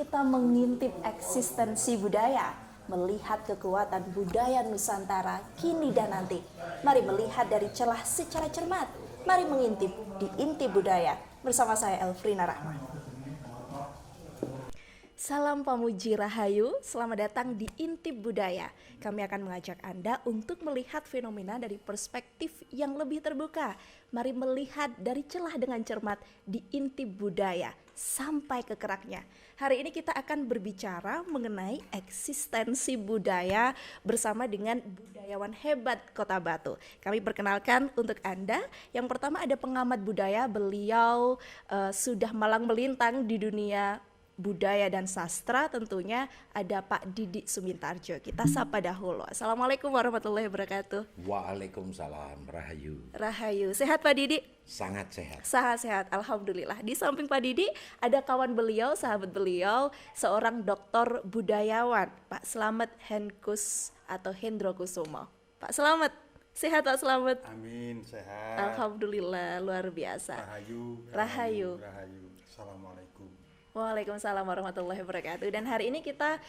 kita mengintip eksistensi budaya, melihat kekuatan budaya Nusantara kini dan nanti. Mari melihat dari celah secara cermat. Mari mengintip di Intip Budaya bersama saya Elfrina Rahman. Salam Pamuji Rahayu, selamat datang di Intip Budaya. Kami akan mengajak Anda untuk melihat fenomena dari perspektif yang lebih terbuka. Mari melihat dari celah dengan cermat di Intip Budaya sampai ke keraknya. Hari ini kita akan berbicara mengenai eksistensi budaya bersama dengan budayawan hebat Kota Batu. Kami perkenalkan untuk Anda, yang pertama ada pengamat budaya, beliau sudah malang melintang di dunia budaya dan sastra, tentunya ada Pak Didi Sumintarjo. Kita sapa dahulu. Assalamualaikum warahmatullahi wabarakatuh. Waalaikumsalam, Rahayu. Rahayu, sehat Pak Didi? Sangat sehat. Sangat sehat, alhamdulillah. Di samping Pak Didi ada kawan beliau, sahabat beliau, seorang doktor budayawan, Pak Slamet Henkus atau Hendro Kusumo. Pak Slamet, sehat Pak Slamet? Amin, sehat. Alhamdulillah, luar biasa. Rahayu. Assalamualaikum. Waalaikumsalam warahmatullahi wabarakatuh. Dan hari ini kita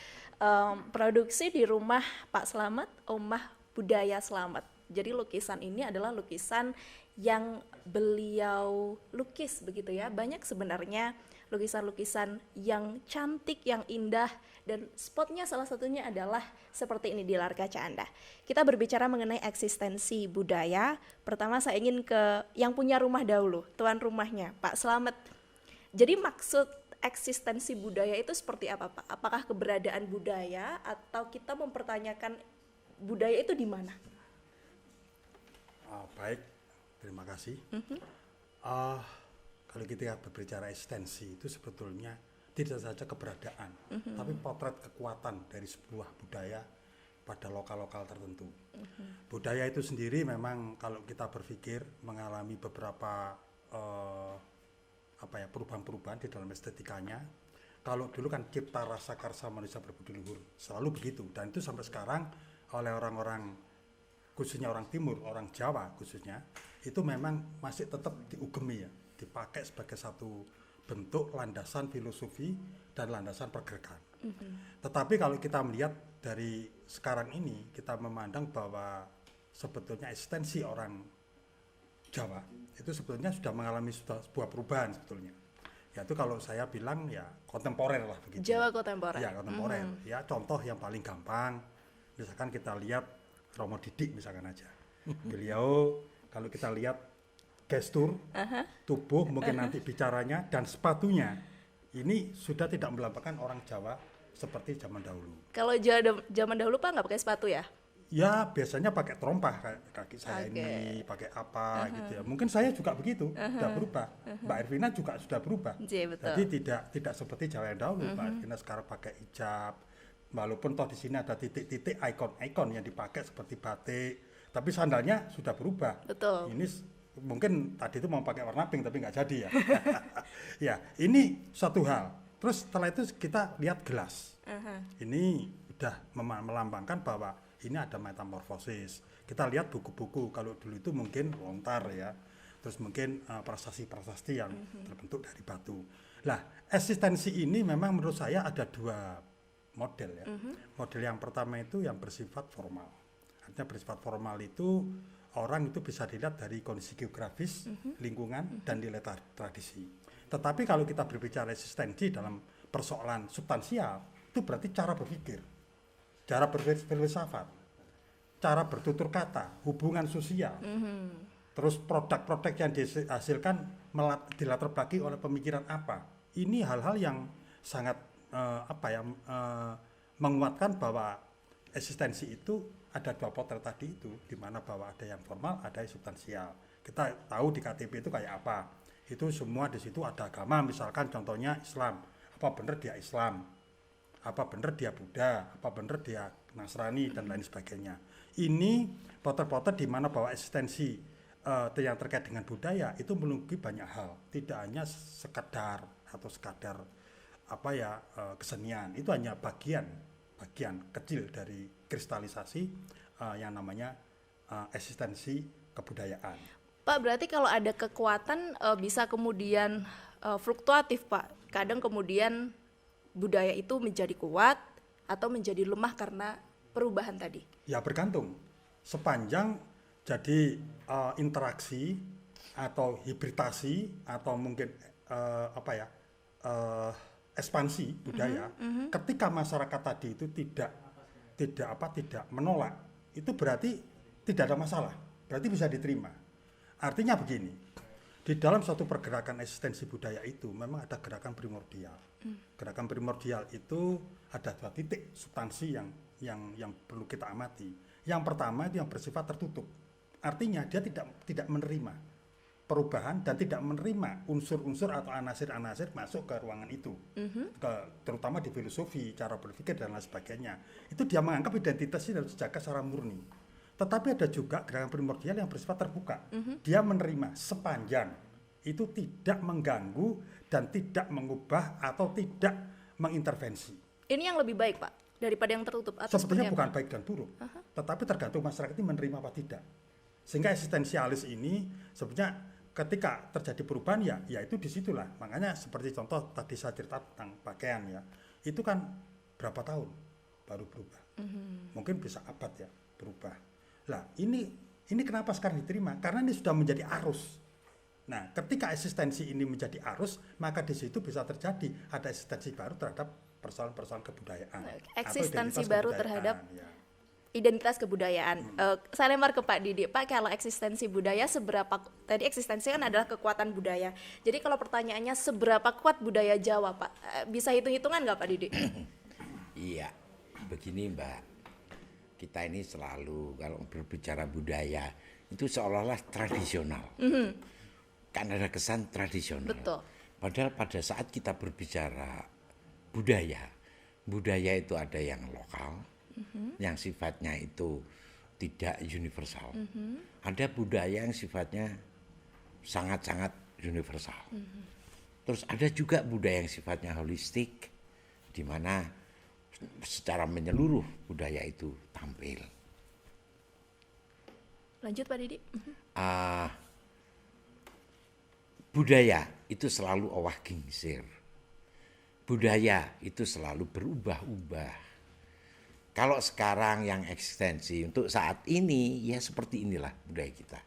produksi di rumah Pak Slamet, Omah Budaya Slamet. Jadi lukisan ini adalah lukisan yang beliau lukis begitu ya. Banyak sebenarnya lukisan-lukisan yang cantik, yang indah, dan spotnya salah satunya adalah seperti ini di layar kaca Anda. Kita berbicara mengenai eksistensi budaya. Pertama saya ingin ke yang punya rumah dahulu, tuan rumahnya, Pak Slamet. Jadi maksud eksistensi budaya itu seperti apa, Pak? Apakah keberadaan budaya atau kita mempertanyakan budaya itu di mana? Baik, terima kasih. Kalau kita berbicara eksistensi itu sebetulnya tidak saja keberadaan, tapi potret kekuatan dari sebuah budaya pada lokal-lokal tertentu. Budaya itu sendiri memang kalau kita berpikir mengalami beberapa perubahan-perubahan di dalam estetikanya. Kalau dulu kan cipta rasa karsa manusia berbudi luhur, selalu begitu, dan itu sampai sekarang oleh orang-orang, khususnya orang timur, orang Jawa khususnya, itu memang masih tetap diugemi ya, dipakai sebagai satu bentuk landasan filosofi dan landasan pergerakan. Tetapi kalau kita melihat dari sekarang ini, kita memandang bahwa sebetulnya eksistensi orang Jawa itu sebetulnya sudah mengalami sebuah perubahan sebetulnya. Yaitu kalau saya bilang ya kontemporer lah begitu. Jawa kontemporer. Ya kontemporer. Ya contoh yang paling gampang, misalkan kita lihat Romo Didik misalkan aja. Beliau kalau kita lihat gestur, tubuh, mungkin nanti bicaranya dan sepatunya, ini sudah tidak melambangkan orang Jawa seperti zaman dahulu. Kalau zaman dahulu Pak nggak pakai sepatu ya? Ya biasanya pakai terompah kaki saya ini, pakai apa gitu ya. Mungkin saya juga begitu, sudah berubah. Mbak Ervina juga sudah berubah. Betul. Jadi tidak seperti Jawa yang dahulu. Mbak Ervina sekarang pakai hijab, walaupun toh di sini ada titik-titik ikon-ikon yang dipakai seperti batik, tapi sandalnya sudah berubah. Betul. Ini mungkin tadi itu mau pakai warna pink tapi nggak jadi ya. Ya, ini satu hal. Terus setelah itu kita lihat gelas. Ini udah melambangkan bahwa ini ada metamorfosis. Kita lihat buku-buku, kalau dulu itu mungkin lontar ya, terus mungkin prasasti-prasasti yang terbentuk dari batu. Nah, eksistensi ini memang menurut saya ada dua model ya. Model yang pertama itu yang bersifat formal. Artinya bersifat formal itu orang itu bisa dilihat dari kondisi geografis, lingkungan, dan nilai tradisi. Tetapi kalau kita berbicara eksistensi dalam persoalan substansial, itu berarti cara berpikir. Cara berfilsafat, cara bertutur kata, hubungan sosial, terus produk-produk yang dihasilkan dilatar belakangi oleh pemikiran apa. Ini hal-hal yang sangat menguatkan bahwa eksistensi itu ada dua potret tadi itu, di mana bahwa ada yang formal, ada yang substansial. Kita tahu di KTP itu kayak apa. Itu semua di situ ada agama, misalkan contohnya Islam. Apa benar dia Islam? Apa benar dia Buddha, apa benar dia Nasrani, dan lain sebagainya. Ini potret-potret di mana bahwa eksistensi yang terkait dengan budaya itu meliputi banyak hal, tidak hanya sekadar kesenian, itu hanya bagian kecil dari kristalisasi yang namanya eksistensi kebudayaan. Pak, berarti kalau ada kekuatan bisa kemudian fluktuatif, Pak. Kadang kemudian budaya itu menjadi kuat atau menjadi lemah karena perubahan tadi? Ya bergantung. Sepanjang jadi interaksi atau hibridasi atau mungkin ekspansi budaya, ketika masyarakat tadi itu tidak menolak, itu berarti tidak ada masalah, berarti bisa diterima. Artinya begini, di dalam suatu pergerakan eksistensi budaya itu memang ada gerakan primordial. Gerakan primordial itu ada 2 titik substansi yang perlu kita amati. Yang pertama itu yang bersifat tertutup, artinya dia tidak menerima perubahan dan tidak menerima unsur-unsur atau anasir-anasir masuk ke ruangan itu, terutama di filosofi, cara berpikir dan lain sebagainya. Itu dia menganggap identitas ini harus dijaga secara murni. Tetapi ada juga gerakan primordial yang bersifat terbuka. Dia menerima sepanjang itu tidak mengganggu dan tidak mengubah atau tidak mengintervensi. Ini yang lebih baik, Pak, daripada yang tertutup atau sebetulnya bukan baik dan buruk, tetapi tergantung masyarakat ini menerima apa tidak. Sehingga eksistensialis ini sebetulnya ketika terjadi perubahan ya itu disitulah. Makanya seperti contoh tadi saya cerita tentang pakaian ya, itu kan berapa tahun baru berubah, mungkin bisa abad ya berubah. Lah ini kenapa sekarang diterima? Karena ini sudah menjadi arus. Nah, ketika eksistensi ini menjadi arus, maka di situ bisa terjadi ada eksistensi baru terhadap persoalan-persoalan kebudayaan. Eksistensi baru terhadap ya. Identitas kebudayaan. Saya lempar ke Pak Didi. Pak, kalau eksistensi budaya seberapa, tadi eksistensi kan adalah kekuatan budaya. Jadi kalau pertanyaannya seberapa kuat budaya Jawa, Pak? Bisa hitung-hitungan nggak Pak Didi? Iya, begini Mbak. Kita ini selalu kalau berbicara budaya itu seolah-olah tradisional. Kan ada kesan tradisional. Betul. Padahal pada saat kita berbicara budaya itu ada yang lokal, yang sifatnya itu tidak universal. Ada budaya yang sifatnya sangat-sangat universal. Terus ada juga budaya yang sifatnya holistik, di mana secara menyeluruh budaya itu tampil. Lanjut Pak Didi. Budaya itu selalu owah gingsir. Budaya itu selalu berubah-ubah. Kalau sekarang yang eksistensi untuk saat ini ya seperti inilah budaya kita.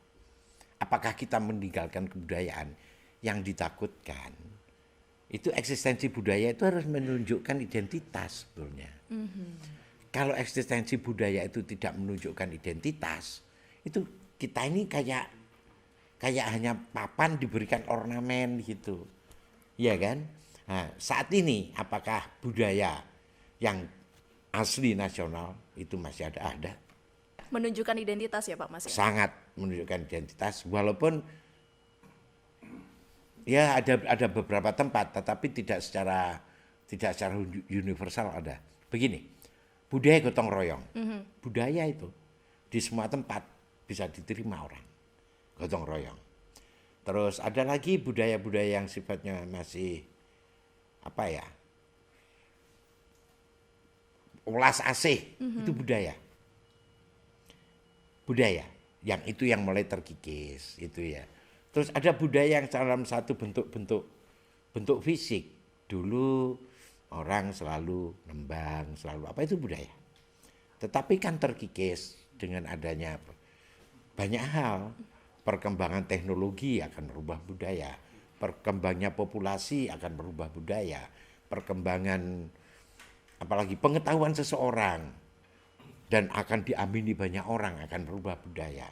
Apakah kita meninggalkan kebudayaan yang ditakutkan? Itu eksistensi budaya itu harus menunjukkan identitas sebetulnya. Kalau eksistensi budaya itu tidak menunjukkan identitas, itu kita ini kayak hanya papan diberikan ornamen gitu. Iya kan? Nah, saat ini apakah budaya yang asli nasional itu masih ada? Menunjukkan identitas ya Pak Mas? Sangat menunjukkan identitas, walaupun ya ada beberapa tempat, tetapi tidak secara universal ada. Begini, budaya gotong royong, budaya itu di semua tempat bisa diterima orang, gotong royong. Terus ada lagi budaya-budaya yang sifatnya masih ulas asih, itu budaya yang itu yang mulai terkikis itu ya. Terus ada budaya yang dalam satu bentuk fisik. Dulu orang selalu nembang, selalu apa itu budaya. Tetapi kan terkikis dengan adanya banyak hal. Perkembangan teknologi akan merubah budaya. Perkembangannya populasi akan merubah budaya. Perkembangan apalagi pengetahuan seseorang dan akan diamini banyak orang akan merubah budaya.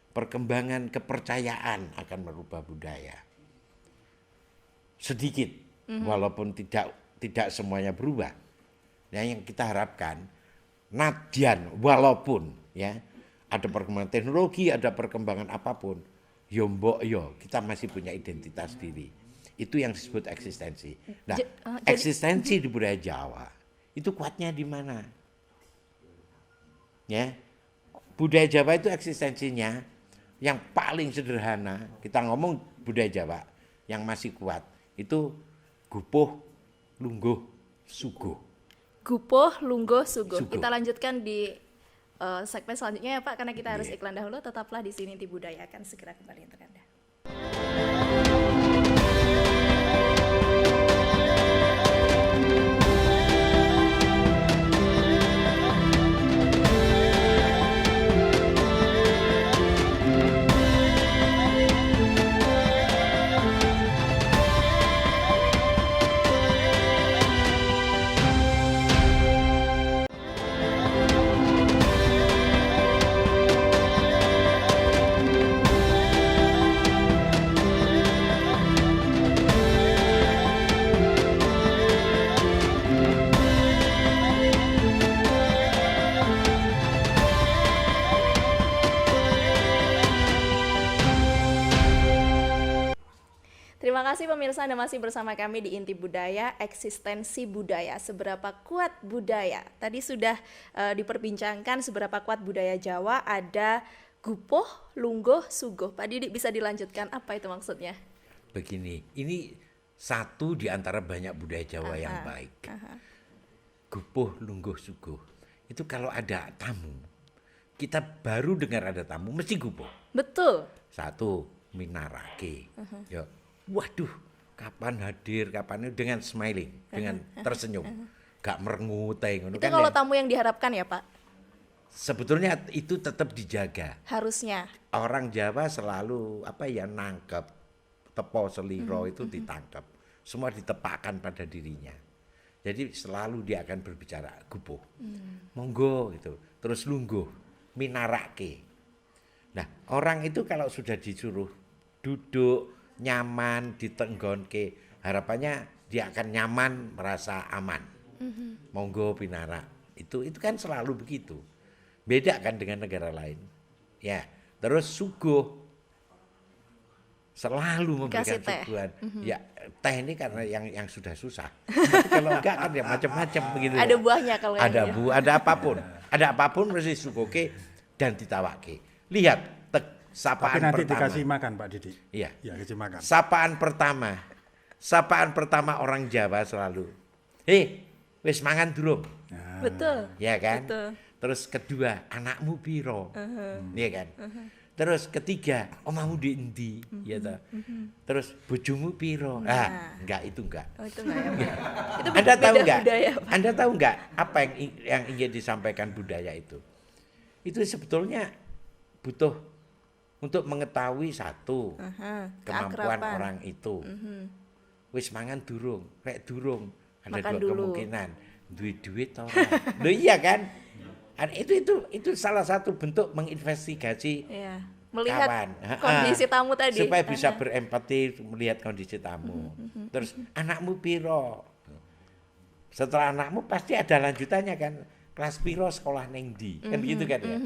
Perkembangan kepercayaan akan merubah budaya. Sedikit, walaupun tidak semuanya berubah. Nah, yang kita harapkan, nadyan walaupun ya ada perkembangan teknologi, ada perkembangan apapun, yo mbok yo kita masih punya identitas diri. Itu yang disebut eksistensi. Nah, eksistensi di budaya Jawa itu kuatnya di mana? Ya, budaya Jawa itu eksistensinya yang paling sederhana, kita ngomong budaya Jawa yang masih kuat, itu gupuh, lungguh, suguh. Gupuh, lungguh, suguh. Kita lanjutkan di segmen selanjutnya ya Pak, karena kita harus iklan dahulu. Tetaplah di sini, di Budaya akan segera kembali untuk Anda. Terima kasih pemirsa, Anda masih bersama kami di Inti Budaya, eksistensi budaya. Seberapa kuat budaya? Tadi sudah diperbincangkan seberapa kuat budaya Jawa, ada Gupoh, Lungguh, Suguh. Pak Didik bisa dilanjutkan, apa itu maksudnya? Begini, ini satu di antara banyak budaya Jawa yang baik. Gupoh, Lungguh, Suguh. Itu kalau ada tamu, kita baru dengar ada tamu, mesti gupoh. Betul. Satu, minarake. Ya, waduh, kapan hadir, kapan itu dengan smiling, dengan tersenyum. Gak merengut. Itu kan kalau tamu yang diharapkan ya Pak? Sebetulnya itu tetap dijaga. Harusnya. Orang Jawa selalu nangkep, tepo seliro itu ditangkap. Semua ditepakkan pada dirinya. Jadi selalu dia akan berbicara gupoh. Monggo gitu. Terus lungguh. Minarake. Nah, orang itu kalau sudah disuruh duduk nyaman ditenggonke, harapannya dia akan nyaman, merasa aman. Monggo pinarak. Itu kan selalu begitu. Beda kan dengan negara lain. Ya, terus suguh selalu memberikan suguhan. Ya, teh ini karena yang sudah susah. Tapi kalau enggak kan ya macam-macam begitu. Ada buahnya kalau ada apapun. Ada apapun mesti suguhke dan ditawake. Lihat sapaan Tapi nanti pertama. dikasih makan Pak Didi. Iya. Ya, kasih makan. Sapaan pertama orang Jawa selalu. Wis mangan durung. Betul. Ya kan? Betul. Terus kedua, anakmu piro? Iya kan? Terus ketiga, omahmu di endi? Ya toh. Terus bojomu piro? Enggak, itu enggak. Oh, itu enggak ya, Pak? Itu Anda tahu beda enggak? budaya, Pak. Anda tahu enggak apa yang ingin disampaikan budaya itu? Itu sebetulnya butuh untuk mengetahui satu kemampuan keakraban. orang itu. Wis mangan durung, rek durung. Ada Makan dua dulu. kemungkinan, duit ora. Loh iya kan? Itu salah satu bentuk menginvestigasi Iya. Melihat kawan. kondisi tamu tadi. Supaya bisa berempati melihat kondisi tamu. Terus anakmu piro? Setelah anakmu pasti ada lanjutannya kan. Kelas piro sekolah neng di. Kan gitu kan ya.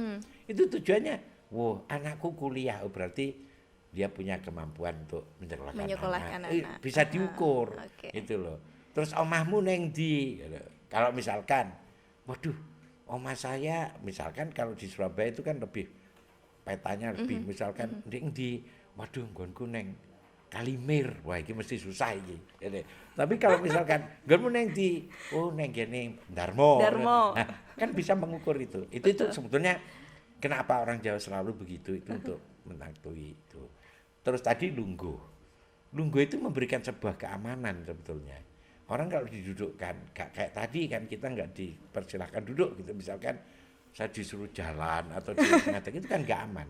Itu tujuannya, anakku kuliah. Berarti dia punya kemampuan untuk menyekolahkan anak. Bisa diukur. Okay. Itu loh. Terus omahmu neng di. Kalau misalkan, waduh, omah saya misalkan kalau di Surabaya itu kan lebih petanya lebih misalkan di waduh nggonku neng Kalimir, wah ini mesti susah ini. Tapi kalau misalkan nggonmu neng di neng kene Darmo. Nah, kan bisa mengukur itu. Itu sebetulnya kenapa orang Jawa selalu begitu itu untuk menangkui itu. Terus tadi lungguh. Lungguh itu memberikan sebuah keamanan sebetulnya. Orang kalau didudukkan, gak kayak tadi kan kita nggak dipersilahkan duduk gitu. Misalkan saya disuruh jalan atau mengatakan itu kan nggak aman.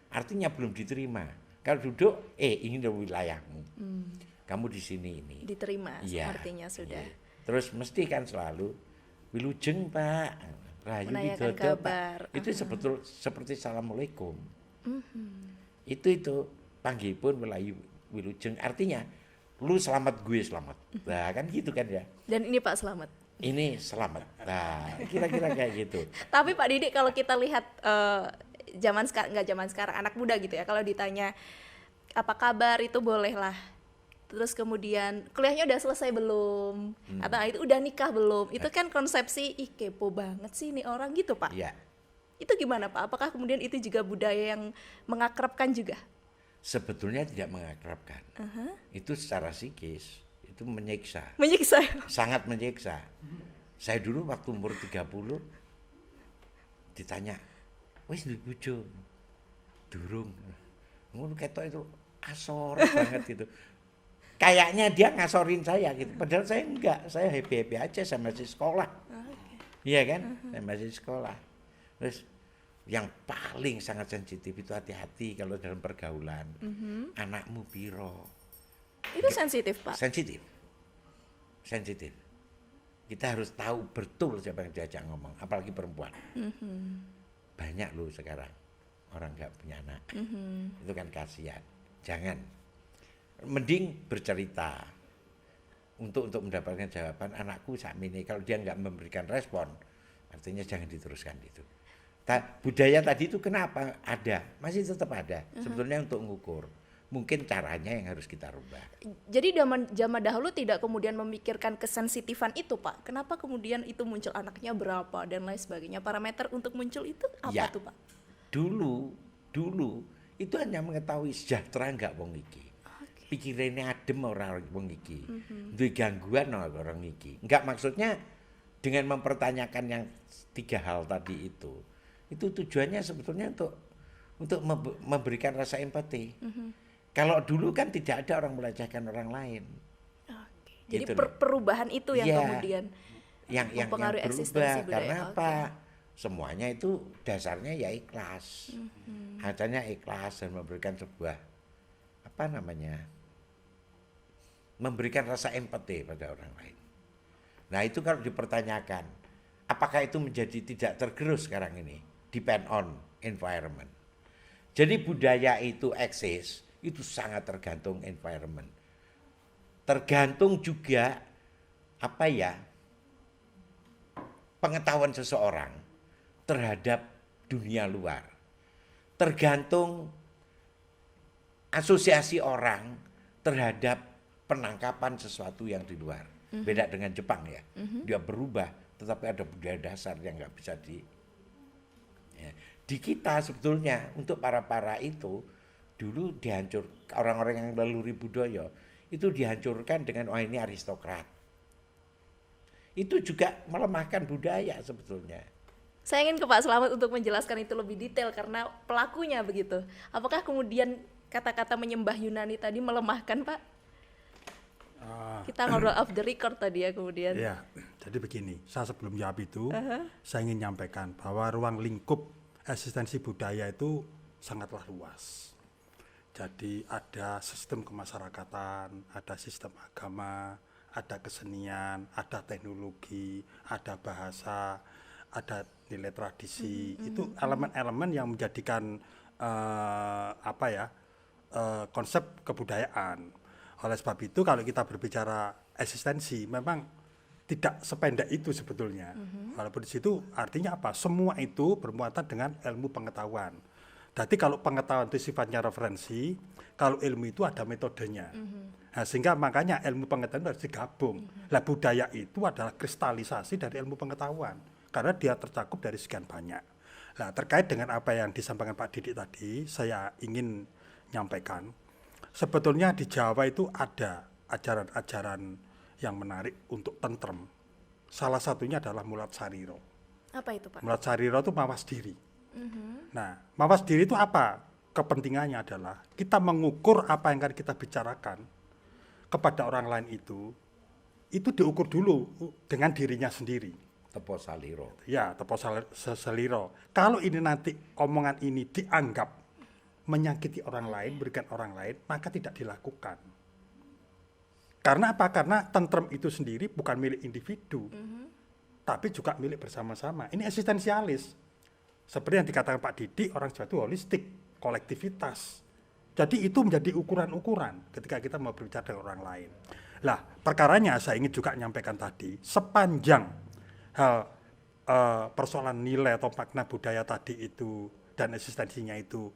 Artinya belum diterima. Kalau duduk, ini udah wilayahmu. Kamu di sini ini. Diterima, ya, artinya sudah. Ya. Terus mesti kan selalu wilujeng Pak, rahayu widodo Pak. Itu seperti assalamualaikum. Itu panggilipun wilujeng. Artinya lu selamat, gue selamat. Nah kan gitu kan ya. Dan ini Pak selamat. Ini selamat. Nah kira-kira kayak gitu. Tapi Pak Didik kalau kita lihat zaman sekarang anak muda gitu ya, kalau ditanya apa kabar itu boleh lah. Terus kemudian kuliahnya udah selesai belum? Atau itu udah nikah belum? Itu kan konsepsi kepo banget sih nih orang gitu Pak. Iya. Itu gimana Pak? Apakah kemudian itu juga budaya yang mengakrabkan juga? Sebetulnya tidak mengakrabkan. Itu secara psikis, itu menyiksa. Menyiksa. Sangat menyiksa. Saya dulu waktu umur 30 ditanya, wis duwe bojo? Durung. Ngono ketok itu asor banget gitu. Kayaknya dia ngasorin saya gitu. Padahal saya enggak, saya happy-happy aja, saya masih sekolah. Iya kan? Saya masih sekolah. Terus yang paling sangat sensitif itu hati-hati kalau dalam pergaulan. Anakmu piro? Itu sensitif Pak. Sensitif. Kita harus tahu betul siapa yang diajak ngomong, apalagi perempuan. Banyak loh sekarang orang nggak punya anak. Itu kan kasihan. Jangan. Mending bercerita untuk mendapatkan jawaban. Anakku sakmene, kalau dia nggak memberikan respon, artinya jangan diteruskan itu. Budaya tadi itu kenapa ada? Masih tetap ada. Sebetulnya untuk mengukur. mungkin caranya yang harus kita rubah. Jadi zaman dahulu tidak kemudian memikirkan kesensitifan itu, Pak. Kenapa kemudian itu muncul anaknya berapa dan lain sebagainya? Parameter untuk muncul itu apa Ya, tuh, Pak? Dulu itu hanya mengetahui sejahtera enggak wong iki. Pikirannya adem orang wong iki. Duwe gangguan orang iki. Enggak, maksudnya dengan mempertanyakan yang 3 hal tadi itu tujuannya sebetulnya untuk memberikan rasa empati. Kalau dulu kan tidak ada orang melecehkan orang lain. Oke. Jadi Gitu perubahan itu yang Iya. kemudian yang mempengaruhi berubah eksistensi budaya. karena Oke. apa? Semuanya itu dasarnya ya ikhlas. Hanya ikhlas dan memberikan sebuah memberikan rasa empati pada orang lain. Nah, itu kalau dipertanyakan, apakah itu menjadi tidak tergerus sekarang ini? Depend on environment. Jadi budaya itu eksis, itu sangat tergantung environment. Tergantung juga pengetahuan seseorang terhadap dunia luar. Tergantung asosiasi orang terhadap penangkapan sesuatu yang di luar. Beda dengan Jepang ya. Dia berubah, tetapi ada budaya dasar yang nggak bisa di kita sebetulnya untuk para itu dulu dihancur, orang-orang yang leluhur budaya itu dihancurkan dengan ini aristokrat. Itu juga melemahkan budaya sebetulnya. Saya ingin ke Pak Slamet untuk menjelaskan itu lebih detail karena pelakunya begitu. Apakah kemudian kata-kata menyembah Yunani tadi melemahkan, Pak? Kita ngobrol off the record tadi ya kemudian. Ya, jadi begini, saya sebelum jawab itu, saya ingin menyampaikan bahwa ruang lingkup eksistensi budaya itu sangatlah luas. Jadi ada sistem kemasyarakatan, ada sistem agama, ada kesenian, ada teknologi, ada bahasa, ada nilai tradisi. Itu elemen-elemen yang menjadikan konsep kebudayaan. Oleh sebab itu kalau kita berbicara eksistensi memang tidak sependek itu sebetulnya. Walaupun di situ artinya apa? Semua itu bermuatan dengan ilmu pengetahuan. Jadi kalau pengetahuan itu sifatnya referensi, kalau ilmu itu ada metodenya. Nah, sehingga makanya ilmu pengetahuan itu harus digabung. Nah, budaya itu adalah kristalisasi dari ilmu pengetahuan karena dia tercakup dari sekian banyak. Nah, terkait dengan apa yang disampaikan Pak Didik tadi, saya ingin nyampaikan sebetulnya di Jawa itu ada ajaran-ajaran yang menarik untuk tentrem. Salah satunya adalah Mulat Sariro. Apa itu, Pak? Mulat Sariro itu mawas diri. Nah, mawas diri itu apa? Kepentingannya adalah kita mengukur apa yang akan kita bicarakan kepada orang lain itu diukur dulu dengan dirinya sendiri. Tepo saliro. Ya, tepo seliro. Kalau ini nanti omongan ini dianggap menyakiti orang lain, berikan orang lain, maka tidak dilakukan. Karena apa? Karena tentrem itu sendiri bukan milik individu, tapi juga milik bersama-sama. Ini eksistensialis. Seperti yang dikatakan Pak Didik, orang Jawa itu holistik, kolektivitas. Jadi itu menjadi ukuran-ukuran ketika kita mau berbicara dengan orang lain. Lah, perkaranya saya ingin juga menyampaikan tadi, sepanjang hal persoalan nilai atau makna budaya tadi itu dan eksistensinya itu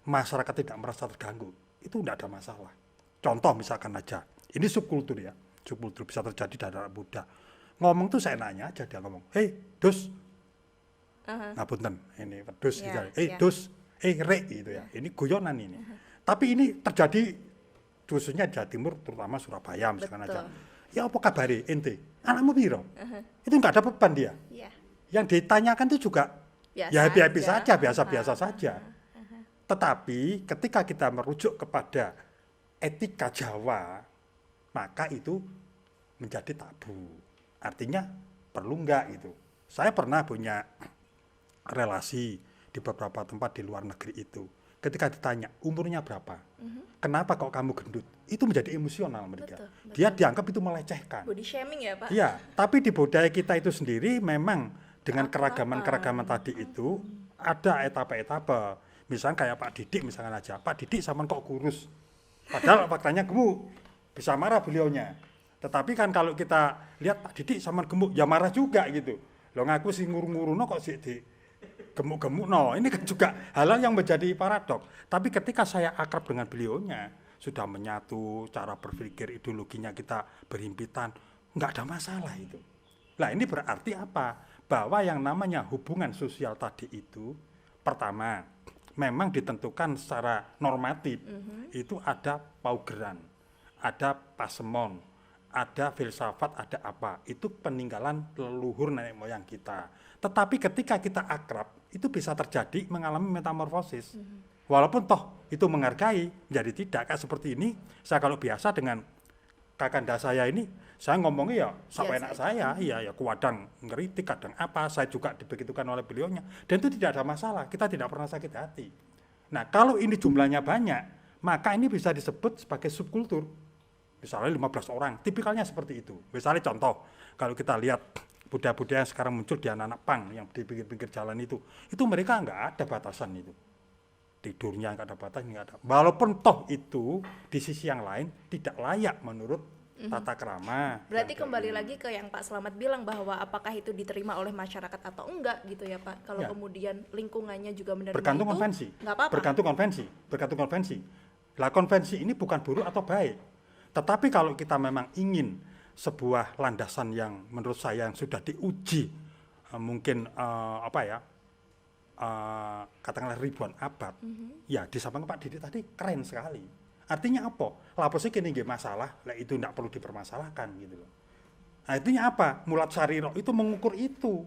masyarakat tidak merasa terganggu, itu tidak ada masalah. Contoh misalkan aja, ini subkultur ya, subkultur bisa terjadi dari anak muda. Ngomong tuh saya nanya aja, dia ngomong, hei dus, ngapunten, ini dus, dus, re gitu ya, ini guyonan ini. Tapi ini terjadi khususnya di Jawa Timur, terutama Surabaya misalkan aja. Ya apa kabari ente? Anakmu piro? Itu nggak ada beban dia. Yang ditanyakan itu juga ya happy-happy saja, biasa-biasa saja. Tetapi ketika kita merujuk kepada etika Jawa, maka itu menjadi tabu. Artinya perlu enggak gitu. Saya pernah punya relasi di beberapa tempat di luar negeri itu. Ketika ditanya umurnya berapa, kenapa kok kamu gendut? Itu menjadi emosional mereka. Betul. Dia dianggap itu melecehkan. Body shaming ya, Pak? Iya, tapi di budaya kita itu sendiri memang dengan keragaman-keragaman tadi itu ada etapa-etapa. Misalnya kayak Pak Didik misalkan aja, Pak Didik sama kok kurus. Padahal faktanya gemuk, bisa marah beliaunya. Tetapi kan kalau kita lihat Pak Didik sama gemuk, ya marah juga gitu. Lo ngaku sih ngurung-ngurung kok sih gemuk-gemuk, no, ini kan juga hal yang menjadi paradok. Tapi ketika saya akrab dengan beliaunya, sudah menyatu, cara berpikir, ideologinya kita berhimpitan, nggak ada masalah itu. Nah ini berarti apa? Bahwa yang namanya hubungan sosial tadi itu, pertama, memang ditentukan secara normatif, itu ada paugeran, ada pasemon, ada filsafat, ada apa, itu peninggalan leluhur nenek moyang kita. Tetapi ketika kita akrab, itu bisa terjadi mengalami metamorfosis. Walaupun toh itu menghargai, jadi tidak. Kayak seperti ini, saya kalau biasa dengan kakanda saya ini, saya ngomongnya ya sampai enak saya, iya ya kadang ngeritik, kadang apa, saya juga dibegitukan oleh beliaunya. Dan itu tidak ada masalah, kita tidak pernah sakit hati. Nah kalau ini jumlahnya banyak, maka ini bisa disebut sebagai subkultur. Misalnya 15 orang, tipikalnya seperti itu. Misalnya contoh, kalau kita lihat budaya-budaya yang sekarang muncul di anak-anak pang yang di pinggir-pinggir jalan itu mereka nggak ada batasan itu. Tidurnya nggak ada batasan, nggak ada. Walaupun toh itu di sisi yang lain tidak layak menurut tata krama. Berarti kembali lagi ke yang Pak Slamet bilang bahwa apakah itu diterima oleh masyarakat atau enggak gitu ya Pak. Kalau Ya. kemudian lingkungannya juga menerima Bergantung itu, konvensi. nggak apa-apa. Bergantung konvensi. Lah konvensi ini bukan buruk atau baik. Tetapi kalau kita memang ingin sebuah landasan yang menurut saya yang sudah diuji mungkin katakanlah ribuan abad, ya disampaikan Pak Didi tadi keren sekali. Artinya apa? Laposnya kini nggih masalah, lah itu tidak perlu dipermasalahkan gitu loh. Nah artinya apa? Mulat Sariro itu mengukur itu.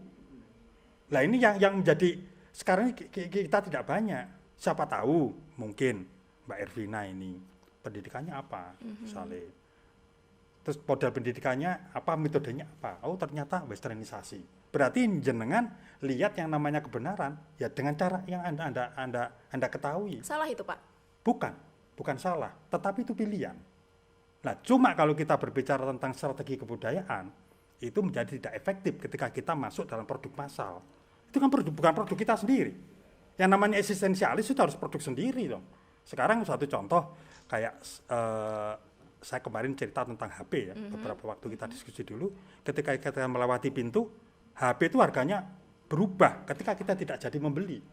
Lah ini yang menjadi sekarang kita tidak banyak. Siapa tahu mungkin Mbak Ervina ini pendidikannya apa, misalnya. Terus model pendidikannya apa, metodenya apa? Oh ternyata westernisasi. Berarti jenengan lihat yang namanya kebenaran ya dengan cara yang anda ketahui. Salah itu Pak? Bukan salah, tetapi itu pilihan. Nah, cuma kalau kita berbicara tentang strategi kebudayaan, itu menjadi tidak efektif ketika kita masuk dalam produk massal. Itu kan bukan produk kita sendiri. Yang namanya eksistensialis itu harus produk sendiri dong. Sekarang satu contoh kayak saya kemarin cerita tentang HP ya, beberapa waktu kita diskusi dulu, ketika kita melewati pintu, HP itu harganya berubah ketika kita tidak jadi membeli.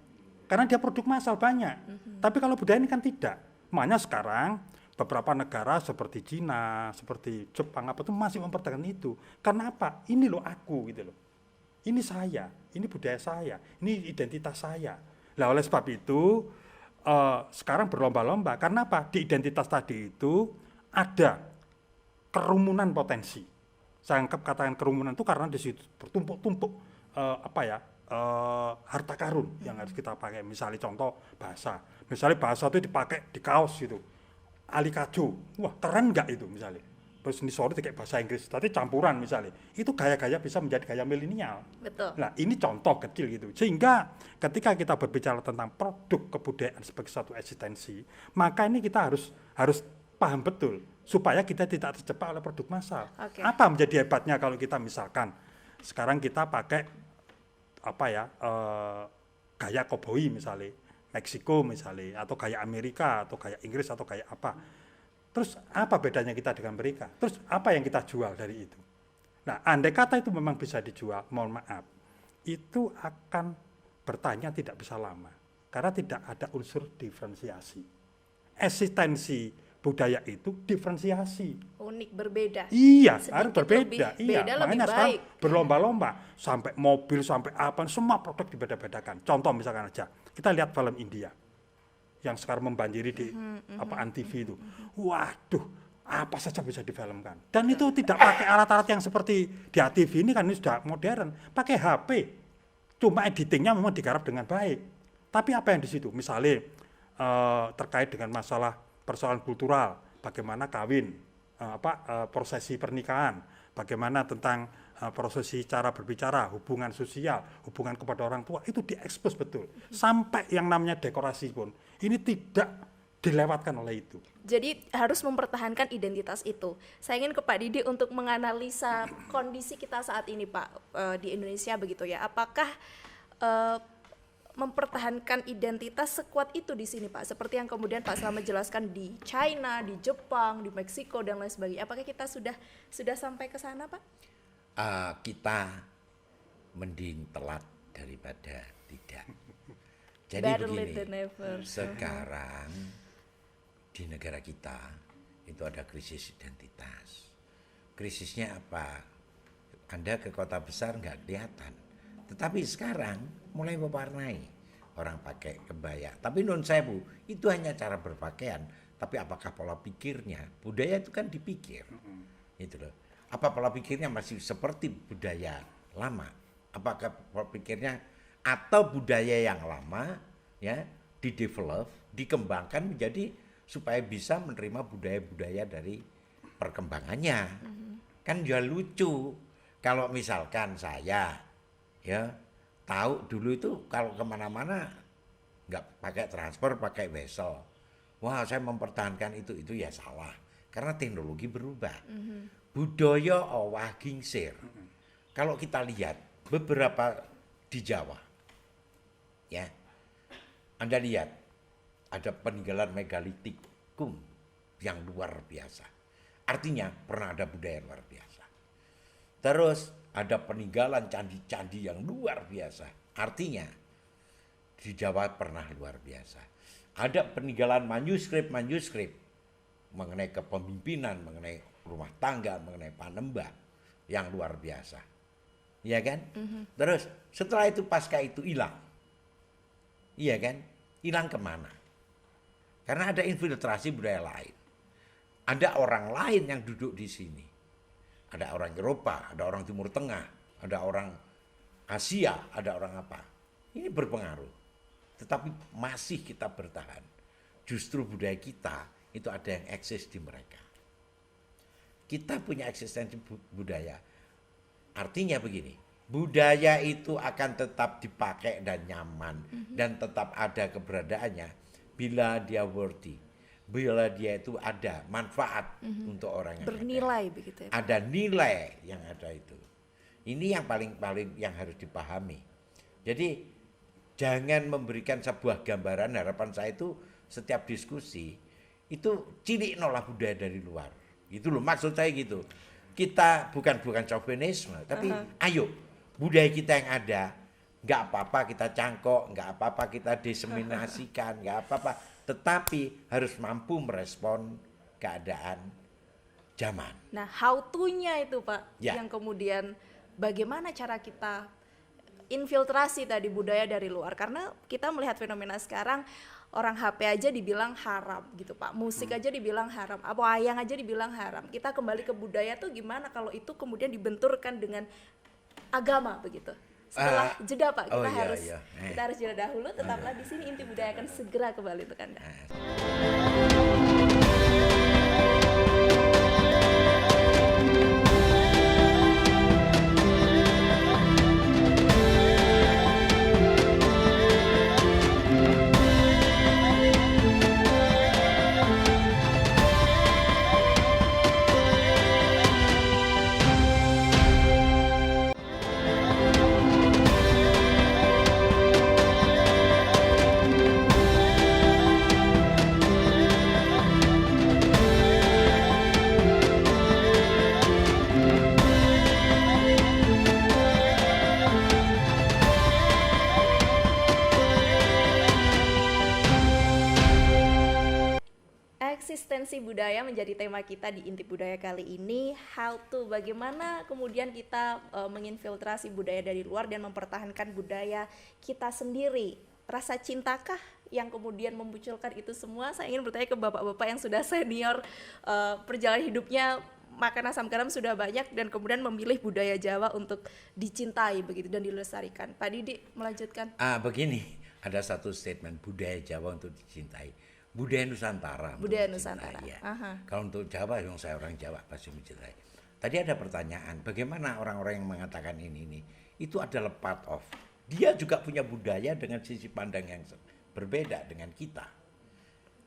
Karena dia produk massal banyak. Tapi kalau budaya ini kan tidak. Makanya sekarang beberapa negara seperti Cina, seperti Jepang apa itu masih mempertahankan itu. Karena apa? Ini loh aku gitu loh. Ini saya, ini budaya saya, ini identitas saya. Nah oleh sebab itu sekarang berlomba-lomba. Karena apa? Di identitas tadi itu ada kerumunan potensi. Saya anggap katakan kerumunan itu karena di situ bertumpuk-tumpuk harta karun yang harus kita pakai. Misalnya contoh bahasa. Misalnya bahasa itu dipakai di kaos gitu. Alikajo. Wah, keren enggak itu misalnya. Terus ini sore kayak bahasa Inggris, tapi campuran misalnya. Itu gaya-gaya bisa menjadi gaya milenial. Betul. Nah, ini contoh kecil gitu. Sehingga ketika kita berbicara tentang produk kebudayaan sebagai satu eksistensi, maka ini kita harus paham betul supaya kita tidak terjebak oleh produk massal. Okay. Apa menjadi hebatnya kalau kita misalkan sekarang kita pakai gaya koboi misalnya, Meksiko misalnya, atau gaya Amerika, atau gaya Inggris, atau gaya apa. Terus apa bedanya kita dengan mereka? Terus apa yang kita jual dari itu? Nah, andai kata itu memang bisa dijual, mohon maaf, itu akan bertanya tidak bisa lama. Karena tidak ada unsur diferensiasi. Eksistensi budaya itu diferensiasi. Unik, berbeda. Iya, Sedikit harus berbeda. Beda Iya, lebih makanya sekarang baik. berlomba-lomba sampai mobil, sampai apa, semua produk dibeda-bedakan. Contoh misalkan aja, kita lihat film India yang sekarang membanjiri di ANTV itu. Waduh, apa saja bisa difilmkan. Dan itu tidak pakai alat-alat yang seperti di ATV ini kan ini sudah modern, pakai HP. Cuma editingnya memang digarap dengan baik. Tapi apa yang di situ? Misalnya terkait dengan masalah persoalan kultural, bagaimana kawin, prosesi pernikahan, bagaimana tentang prosesi cara berbicara, hubungan sosial, hubungan kepada orang tua, itu diekspos betul. Sampai yang namanya dekorasi pun, ini tidak dilewatkan oleh itu. Jadi harus mempertahankan identitas itu. Saya ingin ke Pak Didi untuk menganalisa kondisi kita saat ini Pak, di Indonesia begitu ya. Apakah mempertahankan identitas sekuat itu di sini Pak? Seperti yang kemudian Pak Slamet jelaskan di China, di Jepang, di Meksiko dan lain sebagainya. Apakah kita sudah sampai ke sana Pak? Kita mending telat daripada Tidak. Jadi Better begini, late than never. sekarang di negara kita itu ada krisis identitas. Krisisnya apa? Anda ke kota besar nggak kelihatan. Tetapi sekarang mulai mewarnai. Orang pakai kebaya. Tapi non sewu, itu hanya cara berpakaian. Tapi apakah pola pikirnya? Budaya itu kan dipikir. Itu loh. Apa pola pikirnya masih seperti budaya lama? Apakah pola pikirnya atau budaya yang lama ya didevelop, dikembangkan menjadi supaya bisa menerima budaya-budaya dari perkembangannya. Kan juga lucu kalau misalkan saya ya tahu dulu itu kalau kemana-mana nggak pakai transfer, pakai wesel. Wah, saya mempertahankan itu ya salah karena teknologi berubah. Budaya owah gingsir. Kalau kita lihat beberapa di Jawa, ya, Anda lihat ada peninggalan megalitikum yang luar biasa. Artinya pernah ada budaya luar biasa. Terus ada peninggalan candi-candi yang luar biasa. Artinya di Jawa pernah luar biasa. Ada peninggalan manuskrip mengenai kepemimpinan, mengenai rumah tangga, mengenai Panembahan yang luar biasa. Iya kan? Terus setelah itu pasca itu hilang. Iya kan? Hilang kemana? Karena ada infiltrasi budaya lain. Ada orang lain yang duduk di sini. Ada orang Eropa, ada orang Timur Tengah, ada orang Asia, ada orang apa. Ini berpengaruh. Tetapi masih kita bertahan. Justru budaya kita itu ada yang eksis di mereka. Kita punya eksistensi budaya. Artinya begini, budaya itu akan tetap dipakai dan nyaman dan tetap ada keberadaannya bila dia worthy, bila dia itu ada manfaat untuk orang yang Bernilai begitu ya. ada nilai yang ada itu. Ini yang paling yang harus dipahami. Jadi jangan memberikan sebuah gambaran. Harapan saya itu setiap diskusi itu cilik nolak budaya dari luar. Itu loh maksud saya gitu. Kita bukan chauvinisme, tapi ayo budaya kita yang ada, nggak apa-apa kita cangkok, nggak apa-apa kita diseminasikan, nggak apa-apa. Tetapi harus mampu merespon keadaan zaman. Nah, how to-nya itu Pak, Ya. yang kemudian bagaimana cara kita infiltrasi tadi budaya dari luar. Karena kita melihat fenomena sekarang, orang HP aja dibilang haram gitu Pak, musik aja dibilang haram, apa wayang aja dibilang haram. Kita kembali ke budaya tuh gimana kalau itu kemudian dibenturkan dengan agama begitu. Setelah jeda Pak, kita harus kita harus jeda dahulu. Tetaplah di sini, Inti Budaya akan segera kembali untuk Anda. Eksistensi budaya menjadi tema kita di Intip Budaya kali ini. How to, bagaimana kemudian kita menginfiltrasi budaya dari luar dan mempertahankan budaya kita sendiri. Rasa cintakah yang kemudian memunculkan itu semua? Saya ingin bertanya ke bapak-bapak yang sudah senior, perjalanan hidupnya makan asam garam sudah banyak dan kemudian memilih budaya Jawa untuk dicintai begitu dan dilestarikan. Pak Didi melanjutkan. Begini, ada satu statement budaya Jawa untuk dicintai. Budaya Nusantara. Budaya Nusantara. Ya. Kalau untuk Jawa, yang saya orang Jawa pasti mencintai. Tadi ada pertanyaan, bagaimana orang-orang yang mengatakan ini itu adalah part of. Dia juga punya budaya dengan sisi pandang yang berbeda dengan kita.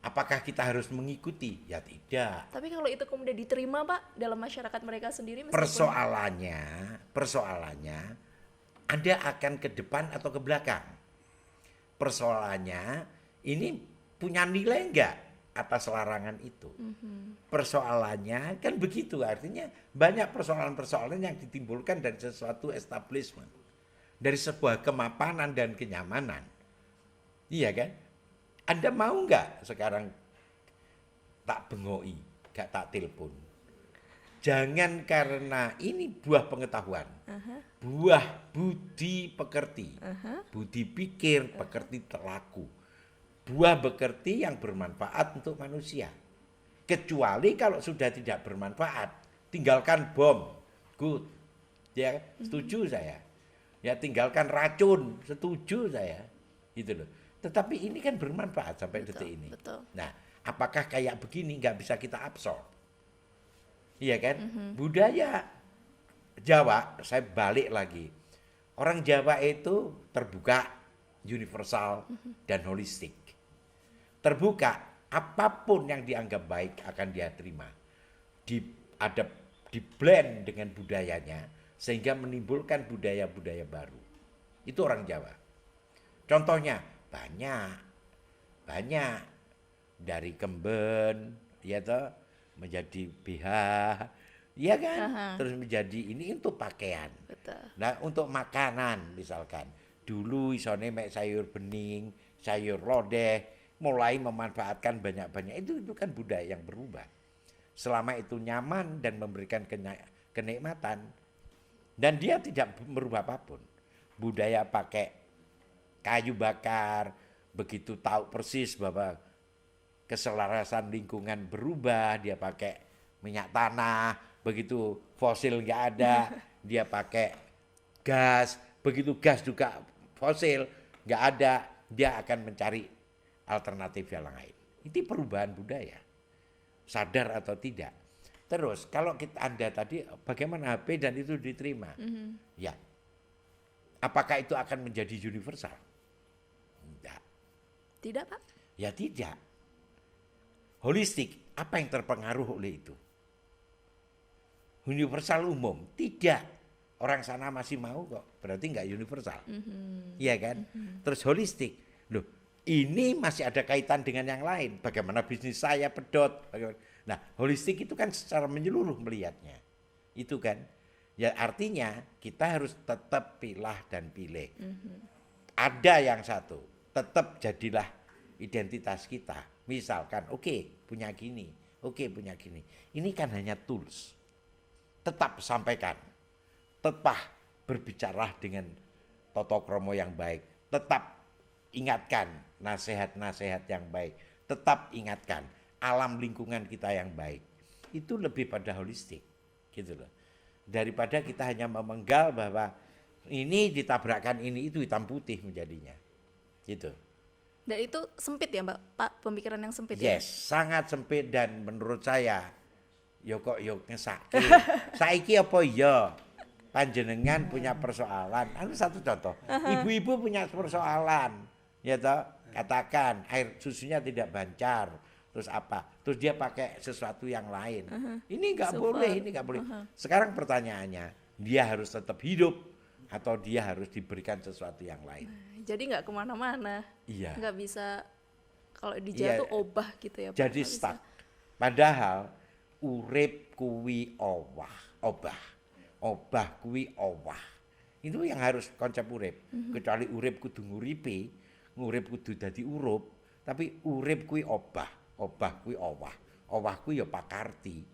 Apakah kita harus mengikuti? Ya tidak. Tapi kalau itu kemudian diterima Pak dalam masyarakat mereka sendiri, Persoalannya, Anda akan ke depan atau ke belakang. Persoalannya ini punya nilai enggak atas larangan itu. Persoalannya kan begitu, artinya banyak persoalan-persoalan yang ditimbulkan dari sesuatu establishment. dari sebuah kemapanan dan kenyamanan. Iya kan? Anda mau nggak sekarang tak bengoi, nggak tak telepon? Jangan karena ini buah pengetahuan, buah budi pekerti, budi pikir, pekerti terlaku, buah bekerti yang bermanfaat untuk manusia. Kecuali kalau sudah tidak bermanfaat, tinggalkan bom, good, ya setuju saya. Ya tinggalkan racun, setuju saya, gitu loh. Tetapi ini kan bermanfaat sampai Betul, detik ini. betul. Nah, apakah kayak begini nggak bisa kita absorb? Iya kan? Budaya Jawa, saya balik lagi. Orang Jawa itu terbuka, universal, dan holistik. Terbuka, apapun yang dianggap baik akan dia terima. Ada di blend dengan budayanya, sehingga menimbulkan budaya-budaya baru. Itu orang Jawa. Contohnya, banyak. Dari kemben, ya toh, menjadi BH, iya kan? Terus menjadi ini untuk pakaian. Betul. Nah, untuk makanan misalkan, dulu isone mek sayur bening, sayur lodeh, mulai memanfaatkan banyak-banyak itu kan budaya yang berubah. Selama itu nyaman dan memberikan kenikmatan dan dia tidak merubah apapun. Budaya pakai kayu bakar, begitu tahu persis bahwa keselarasan lingkungan berubah, dia pakai minyak tanah, begitu fosil nggak ada, dia pakai gas, begitu gas juga fosil nggak ada, dia akan mencari alternatif yang lain. Itu perubahan budaya, sadar atau tidak. Terus kalau Anda tadi bagaimana HP dan itu diterima, ya, apakah itu akan menjadi universal? Tidak. Tidak, Pak? Ya tidak. Holistik, apa yang terpengaruh oleh itu? Universal umum, tidak. Orang sana masih mau kok, berarti nggak universal. Iya kan? Terus holistik, loh ini masih ada kaitan dengan yang lain. Bagaimana bisnis saya pedot. Nah holistik itu kan secara menyeluruh melihatnya. Itu kan. Ya artinya kita harus tetap pilah dan pilih. Ada yang satu, tetap jadilah identitas kita. Misalkan, oke, punya gini, punya gini. Ini kan hanya tools. Tetap sampaikan, tetap berbicara dengan tata krama yang baik, tetap ingatkan nasihat-nasihat yang baik, tetap ingatkan alam lingkungan kita yang baik. Itu lebih pada holistik, gitu loh. Daripada kita hanya memenggal bahwa ini ditabrakkan ini itu hitam putih menjadinya, gitu. Dan itu sempit ya, Mbak? Pak, pemikiran yang sempit ya? Yes, sangat sempit dan menurut saya yo kok yo ngesake. Saiki apa ya? Panjenengan punya persoalan. Anu satu contoh. Ibu-ibu punya persoalan. Ya toh, katakan air susunya tidak bancar. Terus apa? Terus dia pakai sesuatu yang lain. Ini enggak boleh, ini enggak boleh. Sekarang pertanyaannya, dia harus tetap hidup atau dia harus diberikan sesuatu yang lain? Jadi nggak kemana-mana. Iya. Nggak bisa, kalau di Jawa tuh obah gitu ya, Pak. Jadi Nggak stuck. bisa. Padahal urip kuwi obah kuwi owah. Itu yang harus konsep urip. Kecuali urip kudu nguripi, ngurip kudu dadi urup, tapi urip kuwi obah kuwi owah kuwi ya pakarti.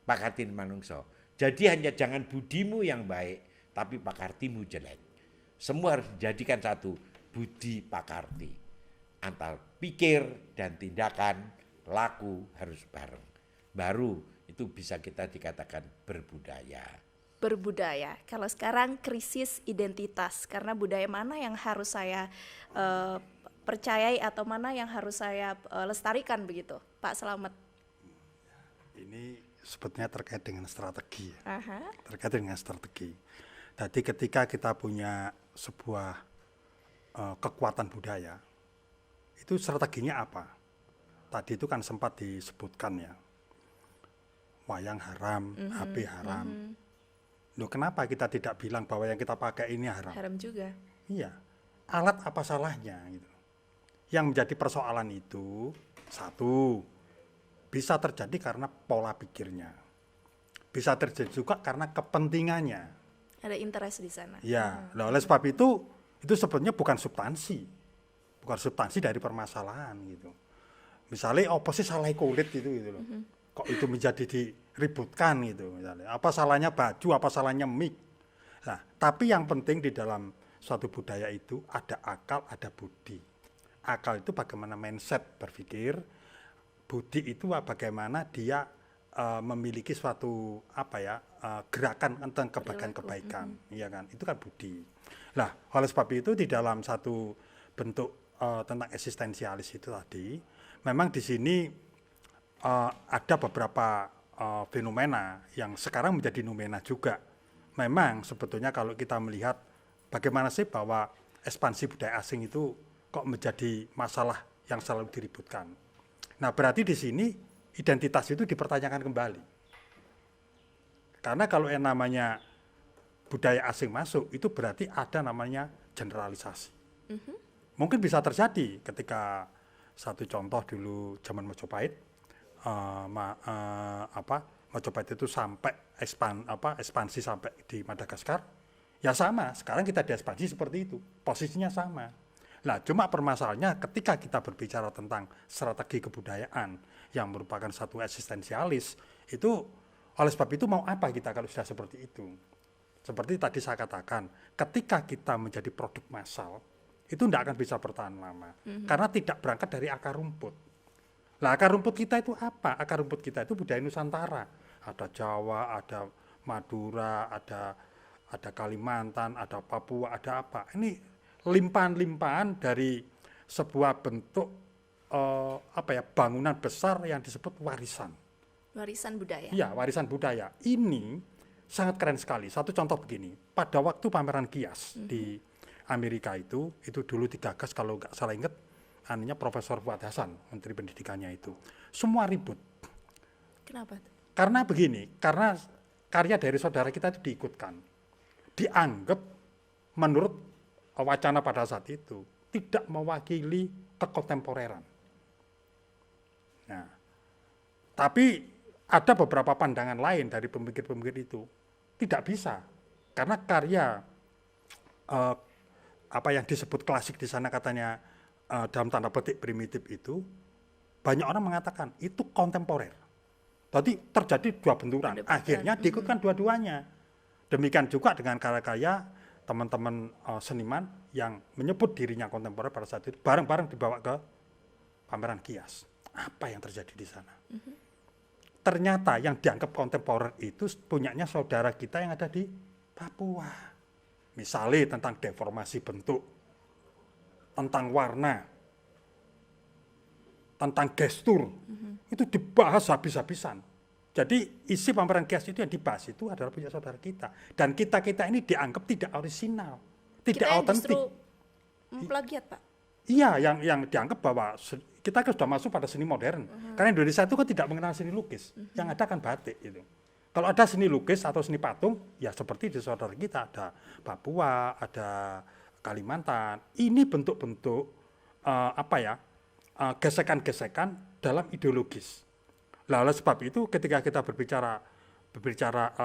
Pakartin manungsa. Jadi hanya jangan budimu yang baik, tapi pakartimu jelek. Semua harus dijadikan satu, budi pakarti. Antara pikir dan tindakan, laku harus bareng. Baru itu bisa kita dikatakan berbudaya. Berbudaya. Kalau sekarang krisis identitas, karena budaya mana yang harus saya percayai atau mana yang harus saya lestarikan begitu, Pak Slamet? Ini sebetulnya terkait dengan strategi. Aha. Terkait dengan strategi. Jadi ketika kita punya sebuah kekuatan budaya, itu strateginya apa? Tadi itu kan sempat disebutkan ya, wayang haram, HP haram. Loh kenapa kita tidak bilang bahwa yang kita pakai ini haram? Haram juga. Iya, alat apa salahnya gitu. Yang menjadi persoalan itu, satu, bisa terjadi karena pola pikirnya. Bisa terjadi juga karena kepentingannya. Ada interest di sana. Ya, nah, oleh sebab itu sebetulnya bukan substansi dari permasalahan gitu. Misalnya apa sih salah kulit gitu loh. Kok itu menjadi diributkan gitu misalnya. Apa salahnya baju, apa salahnya mic. Nah, tapi yang penting di dalam suatu budaya itu ada akal, ada budi. Akal itu bagaimana mindset berpikir, budi itu bagaimana dia memiliki suatu gerakan tentang kebaikan, iya kan? Itu kan budi. Nah, oleh sebab itu di dalam satu bentuk tentang eksistensialis itu tadi, memang di sini ada beberapa fenomena yang sekarang menjadi noumena juga. Memang sebetulnya kalau kita melihat bagaimana sih bahwa ekspansi budaya asing itu kok menjadi masalah yang selalu diributkan. Nah, berarti di sini identitas itu dipertanyakan kembali. Karena kalau yang namanya budaya asing masuk, itu berarti ada namanya generalisasi. Mungkin bisa terjadi ketika satu contoh dulu zaman Majapahit, Majapahit itu sampai ekspansi sampai di Madagaskar, ya sama. Sekarang kita diekspansi seperti itu, posisinya sama. Nah, cuma permasalahannya ketika kita berbicara tentang strategi kebudayaan yang merupakan satu eksistensialis, itu oleh sebab itu mau apa kita kalau sudah seperti itu? Seperti tadi saya katakan, ketika kita menjadi produk massal, itu tidak akan bisa bertahan lama. Karena tidak berangkat dari akar rumput. Nah, akar rumput kita itu apa? Akar rumput kita itu budaya Nusantara. Ada Jawa, ada Madura, ada Kalimantan, ada Papua, ada apa. Ini limpahan-limpahan dari sebuah bentuk bangunan besar yang disebut warisan. Warisan budaya. Iya, warisan budaya. Ini sangat keren sekali. Satu contoh begini, pada waktu pameran Kias di Amerika itu dulu digagas kalau nggak salah ingat, Profesor Fuad Hasan, Menteri Pendidikannya itu. Semua ribut. Kenapa? Karena begini, karena karya dari saudara kita itu diikutkan. Dianggap menurut wacana pada saat itu tidak mewakili kekontemporeran. Nah, tapi ada beberapa pandangan lain dari pemikir-pemikir itu tidak bisa karena karya yang disebut klasik di sana katanya dalam tanda petik primitif itu banyak orang mengatakan itu kontemporer. Jadi terjadi dua benturan. Akhirnya diikutkan dua-duanya. Demikian juga dengan karya-karya teman-teman seniman yang menyebut dirinya kontemporer pada saat itu bareng-bareng dibawa ke pameran Kias. Apa yang terjadi di sana? Ternyata yang dianggap kontemporer itu punyanya saudara kita yang ada di Papua. Misalnya tentang deformasi bentuk, tentang warna, tentang gestur, itu dibahas habis-habisan. Jadi isi pameran Kias itu yang dibahas itu adalah punya saudara kita. Dan kita-kita ini dianggap tidak orisinal, tidak autentik. Kita justru memplagiat, Pak. Iya, yang dianggap bahwa kita kan sudah masuk pada seni modern. Karena Indonesia itu kan tidak mengenal seni lukis. Yang ada kan batik gitu. Kalau ada seni lukis atau seni patung, ya seperti di saudara kita ada Papua, ada Kalimantan. Ini bentuk-bentuk gesekan-gesekan dalam ideologis. Lah, oleh sebab itu ketika kita berbicara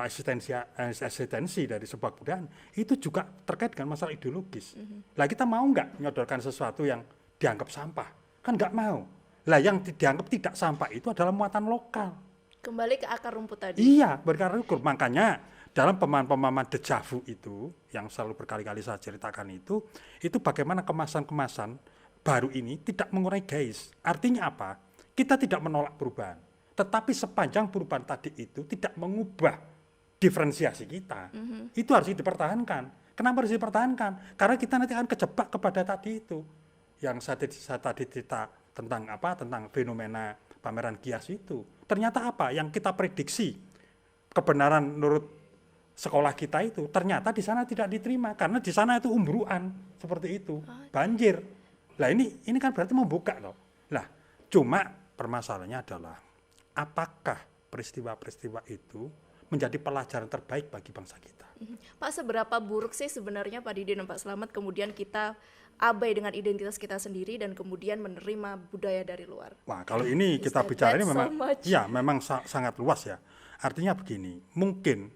eksistensi dari sebuah kebudayaan, itu juga terkait dengan masalah ideologis. Lah, kita mau nggak menyodorkan sesuatu yang dianggap sampah? Kan nggak mau. Lah, yang dianggap tidak sampah itu adalah muatan lokal. Kembali ke akar rumput tadi. Iya, berkar rumput. Makanya dalam pemahaman deja vu itu, yang selalu berkali-kali saya ceritakan itu bagaimana kemasan-kemasan baru ini tidak mengurangi gaze. Artinya apa? Kita tidak menolak perubahan. Tetapi sepanjang perubahan tadi itu tidak mengubah diferensiasi kita, itu harus dipertahankan. Kenapa harus dipertahankan? Karena kita nanti akan kejebak kepada tadi itu. Yang saya tadi cerita tentang fenomena pameran Kias itu. Ternyata apa? Yang kita prediksi kebenaran menurut sekolah kita itu, ternyata di sana tidak diterima. Karena di sana itu umbruan, seperti itu. Banjir. Lah ini kan berarti membuka loh. Lah, cuma permasalahannya adalah apakah peristiwa-peristiwa itu menjadi pelajaran terbaik bagi bangsa kita? Pak, seberapa buruk sih sebenarnya Pak Didi dan Pak Slamet kemudian kita abai dengan identitas kita sendiri dan kemudian menerima budaya dari luar? Wah, kalau ini kita bicara ini memang sangat luas ya. Artinya begini, mungkin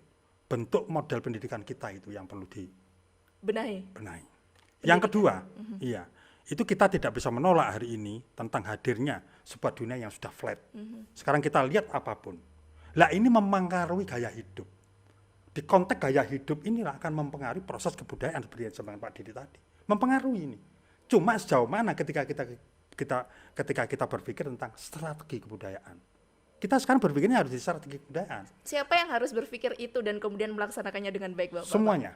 bentuk model pendidikan kita itu yang perlu Benahi. dibenahi. Yang kedua, iya, itu kita tidak bisa menolak hari ini tentang hadirnya sebuah dunia yang sudah flat. Sekarang kita lihat apapun. Lah ini mempengaruhi gaya hidup. Di konteks gaya hidup inilah akan mempengaruhi proses kebudayaan seperti yang disampaikan Pak Didi tadi. Mempengaruhi ini. Cuma sejauh mana ketika kita berpikir tentang strategi kebudayaan. Kita sekarang berpikirnya harus di strategi kebudayaan. Siapa yang harus berpikir itu dan kemudian melaksanakannya dengan baik, Bapak? Semuanya.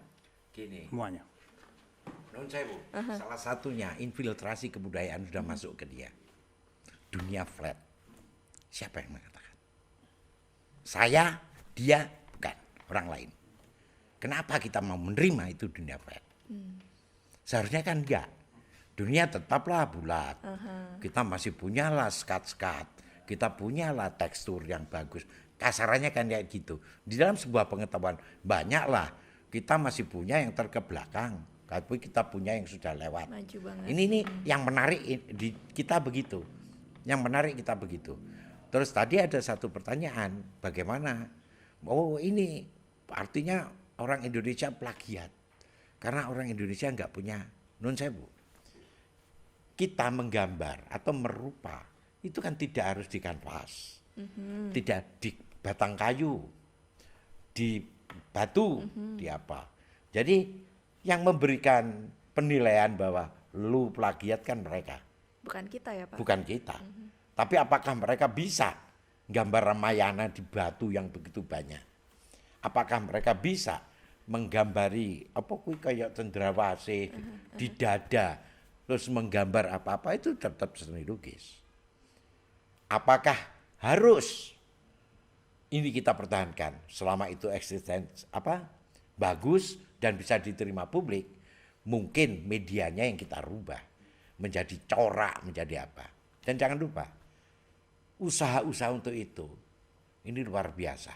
Gini, Semuanya. non sewu, salah satunya infiltrasi kebudayaan sudah masuk ke dia. Dunia flat. Siapa yang mengatakan? Saya, dia, bukan orang lain. Kenapa kita mau menerima itu dunia flat? Seharusnya kan enggak. Dunia tetaplah bulat. Kita masih punyalah skat-skat. Kita punyalah tekstur yang bagus. Kasarannya kan kayak gitu. Di dalam sebuah pengetahuan banyaklah. Kita masih punya yang terkebelakang. Tapi kita punya yang sudah lewat. Maju banget. Ini yang menarik di kita begitu. Yang menarik kita begitu. Terus tadi ada satu pertanyaan. Bagaimana? Oh ini artinya orang Indonesia plagiat. Karena orang Indonesia nggak punya nun sewu. Kita menggambar atau merupa itu kan tidak harus di kanvas, tidak di batang kayu, di batu, di apa. Jadi yang memberikan penilaian bahwa lu plagiat kan mereka, Bukan kita ya, Pak? bukan kita. Tapi apakah mereka bisa gambar Ramayana di batu yang begitu banyak? Apakah mereka bisa menggambari apa kuwi kayak cendrawasih di dada, terus menggambar apa-apa itu tetap seni lukis. Apakah harus ini kita pertahankan selama itu eksistensi bagus dan bisa diterima publik? Mungkin medianya yang kita rubah menjadi corak, menjadi apa. Dan jangan lupa usaha-usaha untuk itu ini luar biasa.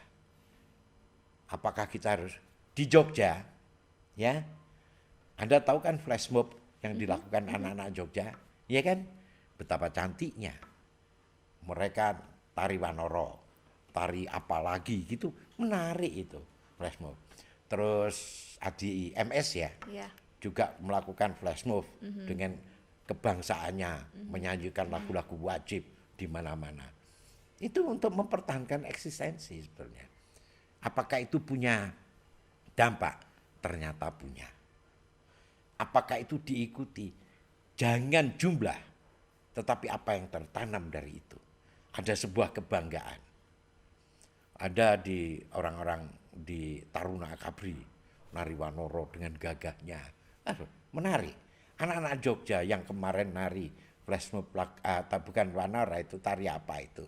Apakah kita harus di Jogja, ya? Anda tahu kan flash mob yang dilakukan anak-anak Jogja, ya kan? Betapa cantiknya. Mereka tari Wanoro, tari apa lagi gitu, menarik itu flash mob. Terus di MS ya, juga melakukan flash mob dengan kebangsaannya, menyanyikan lagu-lagu wajib di mana-mana. Itu untuk mempertahankan eksistensi sebetulnya. Apakah itu punya dampak? Ternyata punya. Apakah itu diikuti? Jangan jumlah, tetapi apa yang tertanam dari itu. Ada sebuah kebanggaan. Ada di orang-orang di Taruna Akabri, nari Wanoro dengan gagahnya. Menarik. Anak-anak Jogja yang kemarin nari flash mob, bukan Wanoro itu tari apa itu.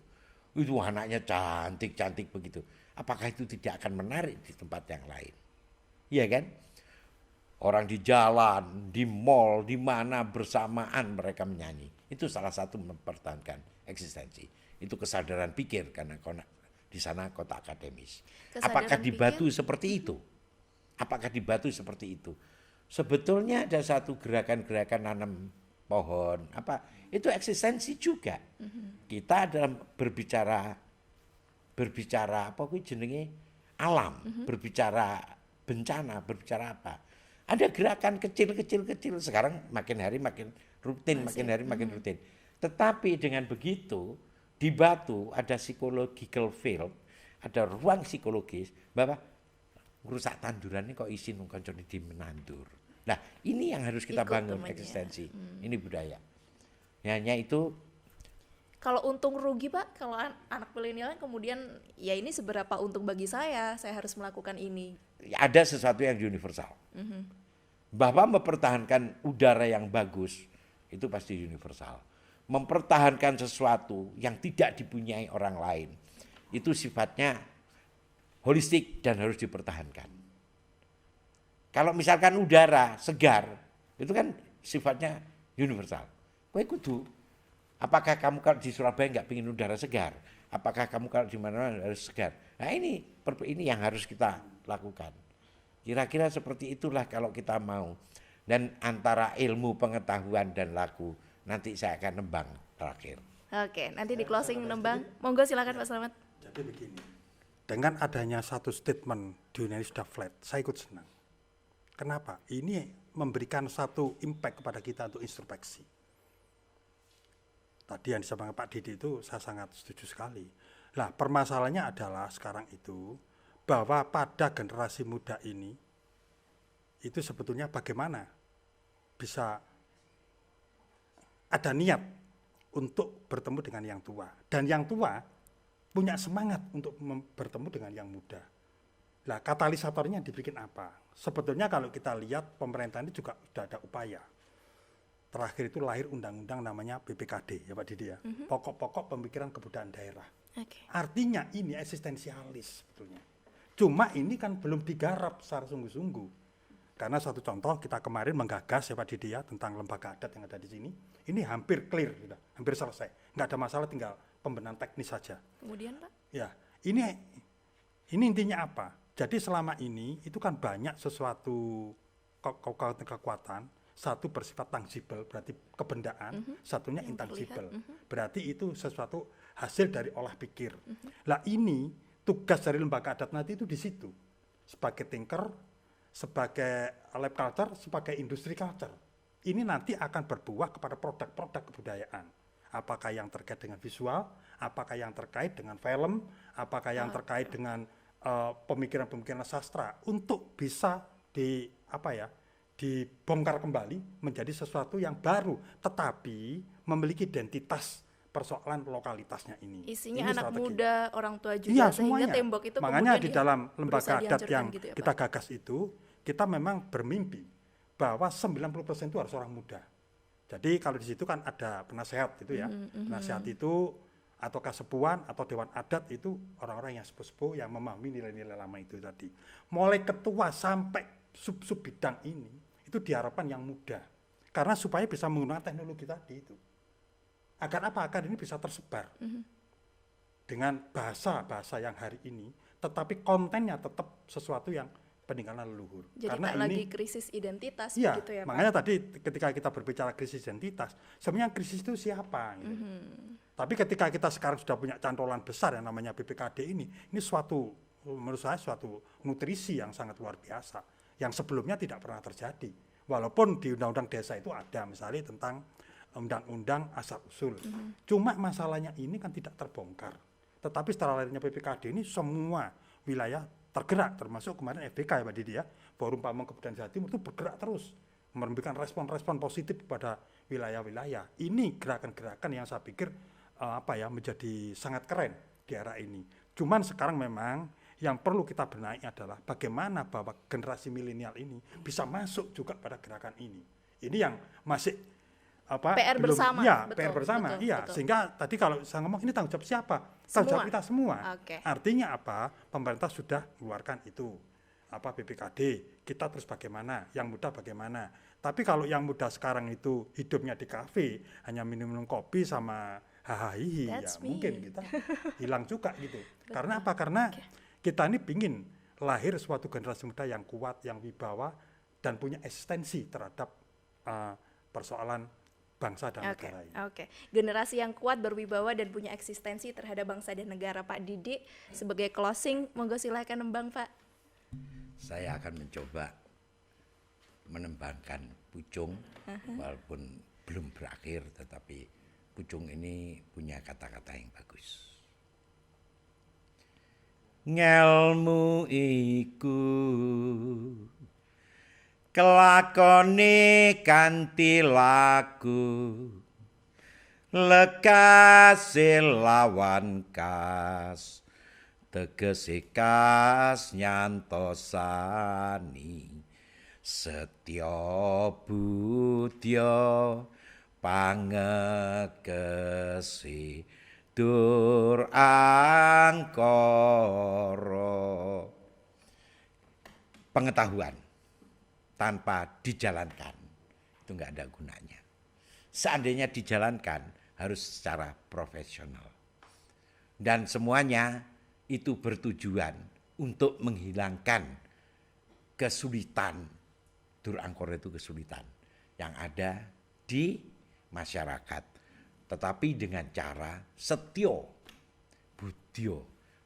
Itu anaknya cantik-cantik begitu. Apakah itu tidak akan menarik di tempat yang lain? Iya kan? Orang di jalan, di mall, di mana bersamaan mereka menyanyi. Itu salah satu mempertahankan eksistensi. Itu kesadaran pikir karena di sana kota akademis. Apakah di Batu seperti itu? Apakah di Batu seperti itu? Sebetulnya ada satu gerakan-gerakan nanam pohon, itu eksistensi juga. Kita dalam berbicara apa kuwi jenenge alam, berbicara bencana, berbicara apa? Ada gerakan kecil sekarang makin hari makin rutin, makin hari makin rutin. Tetapi dengan begitu di Batu ada psychological field, ada ruang psikologis bahwa rusak tanduran ini kok isin koncone di menandur. Nah, ini yang harus kita bangun eksistensi. Ini budaya. Hanya itu. Kalau untung rugi, Pak, kalau anak milenial kemudian ya ini seberapa untung bagi saya harus melakukan ini. Ada sesuatu yang universal. Bahwa mempertahankan udara yang bagus itu pasti universal. Mempertahankan sesuatu yang tidak dipunyai orang lain itu sifatnya holistik dan harus dipertahankan. Kalau misalkan udara segar itu kan sifatnya universal. Kowe kudu, apakah kamu kalau di Surabaya nggak pingin udara segar? Apakah kamu kalau di mana-mana harus segar? Nah ini yang harus kita lakukan. Kira-kira seperti itulah kalau kita mau. Dan antara ilmu, pengetahuan dan laku, nanti saya akan nembang terakhir. Oke, nanti di closing nembang. Monggo silakan Pak Slamet. Jadi begini, Dengan adanya satu statement dunia ini sudah flat, saya ikut senang. Kenapa? Ini memberikan satu impact kepada kita untuk introspeksi. Tadi yang disampaikan Pak Didi itu saya sangat setuju sekali. Nah, permasalahannya adalah sekarang itu bahwa pada generasi muda ini itu sebetulnya bagaimana bisa ada niat untuk bertemu dengan yang tua, dan yang tua punya semangat untuk bertemu dengan yang muda. Nah, katalisatornya dibikin apa? Sebetulnya kalau kita lihat pemerintah ini juga sudah ada upaya. Terakhir itu lahir undang-undang namanya PPKD ya Pak Didi ya. Pokok-pokok pemikiran kebudayaan daerah. Artinya ini eksistensialis sebetulnya. Cuma ini kan belum digarap secara sungguh-sungguh. Karena satu contoh kita kemarin menggagas ya Pak Didi ya tentang lembaga adat yang ada di sini. Ini hampir clear, sudah, hampir selesai. Nggak ada masalah, tinggal pembenahan teknis saja. Kemudian Pak? Ya, ini intinya apa? Jadi selama ini itu kan banyak sesuatu kekuatan, satu bersifat tangible berarti kebendaan, satunya intangible. Berarti itu sesuatu hasil dari olah pikir. Lah ini tugas dari lembaga adat nanti itu di situ. Sebagai thinker, sebagai lab culture, sebagai industri culture. Ini nanti akan berbuah kepada produk-produk kebudayaan. Apakah yang terkait dengan visual, apakah yang terkait dengan film, apakah yang terkait dengan pemikiran-pemikiran sastra untuk bisa dibongkar kembali menjadi sesuatu yang baru, tetapi memiliki identitas persoalan lokalitasnya ini. Isinya ini anak strategi. muda, orang tua juga, Iya, sehingga semuanya. tembok itu Makanya kemudian di dalam lembaga berusaha adat dihancurkan yang gitu ya, kita Pak? gagas itu, kita memang bermimpi bahwa 90% itu harus orang muda. Jadi kalau di situ kan ada penasehat gitu ya. Penasehat itu atau kasepuan atau dewan adat itu orang-orang yang sepuh-sepuh yang memahami nilai-nilai lama itu tadi. Mulai ketua sampai sub-sub bidang ini itu diharapkan yang muda. Karena supaya bisa menggunakan teknologi tadi itu. Agar apa? Agar ini bisa tersebar. Dengan bahasa-bahasa yang hari ini, tetapi kontennya tetap sesuatu yang peninggalan leluhur. Jadi karena tak ini, lagi krisis identitas iya, begitu ya Pak? makanya tadi ketika kita berbicara krisis identitas, sebenarnya krisis itu siapa? Gitu. Tapi ketika kita sekarang sudah punya cantolan besar yang namanya BPKD ini suatu, menurut saya suatu nutrisi yang sangat luar biasa, yang sebelumnya tidak pernah terjadi. Walaupun di Undang-Undang Desa itu ada misalnya tentang Undang-Undang Asal-Usul. Cuma masalahnya ini kan tidak terbongkar. Tetapi setelah lahirnya PPKD ini semua wilayah tergerak, termasuk kemarin FBK ya Pak Didi ya, Forum Pamong Kebudayaan Jawa Timur itu bergerak terus, memberikan respon-respon positif kepada wilayah-wilayah. Ini gerakan-gerakan yang saya pikir menjadi sangat keren di era ini. Cuman sekarang memang yang perlu kita benahi adalah bagaimana bahwa generasi milenial ini bisa masuk juga pada gerakan ini. Ini yang masih PR bersama, ya, betul, PR bersama, betul, iya. betul. Sehingga tadi kalau saya ngomong ini tanggung jawab siapa? Tanggung jawab kita semua. Oke. Artinya apa? Pemerintah sudah mengeluarkan itu, BPKD. Kita terus bagaimana? Yang muda bagaimana? Tapi kalau yang muda sekarang itu hidupnya di kafe, hanya minum kopi sama hahaha, ya mungkin kita hilang juga gitu. Karena apa? Karena kita ini pingin lahir suatu generasi muda yang kuat, yang wibawa, dan punya eksistensi terhadap persoalan bangsa dan negara ini. Oke. Generasi yang kuat, berwibawa, dan punya eksistensi terhadap bangsa dan negara. Pak Didi, sebagai closing, monggo silakan nembang Pak. Saya akan mencoba menembangkan pucung, walaupun belum berakhir, tetapi pucung ini punya kata-kata yang bagus. Ngelmu iku kelakone kanthi laku, lekase lawan kas, tegese kas nyantosani, setya budya pangekesi dur angkara. Pengetahuan tanpa dijalankan itu enggak ada gunanya. Seandainya dijalankan harus secara profesional. Dan semuanya itu bertujuan untuk menghilangkan kesulitan. Dur angkara itu kesulitan yang ada di masyarakat. Tetapi dengan cara setya budya,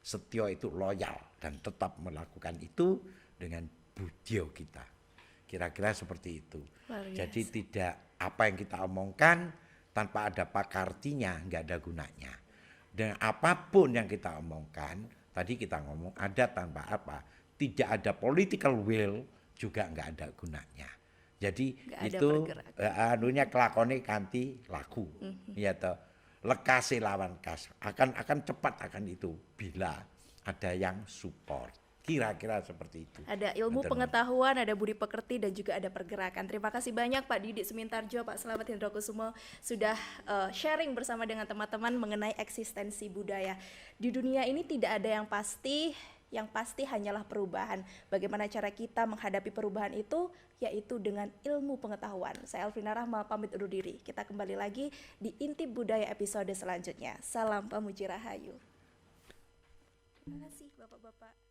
setyo itu loyal dan tetap melakukan itu dengan budaya kita. Kira-kira seperti itu. Jadi tidak apa yang kita omongkan tanpa ada pakartinya nggak ada gunanya. Dan apapun yang kita omongkan, tadi kita ngomong ada tanpa apa, tidak ada political will juga nggak ada gunanya. Jadi Nggak ada itu anunya kelakone kanti laku, ya toh. Lekase lawan kas akan cepat akan itu bila ada yang support. Kira-kira seperti itu. Ada ilmu pengetahuan, ada budi pekerti, dan juga ada pergerakan. Terima kasih banyak Pak Didik Sumintarjo, Pak Slamet Hendrokusumo sudah sharing bersama dengan teman-teman mengenai eksistensi budaya. Di dunia ini tidak ada yang pasti hanyalah perubahan. Bagaimana cara kita menghadapi perubahan itu? Yaitu dengan ilmu pengetahuan. Saya Elvina Rahma pamit undur diri. Kita kembali lagi di Intip Budaya episode selanjutnya. Salam Pamuji Rahayu. Terima kasih Bapak-Bapak.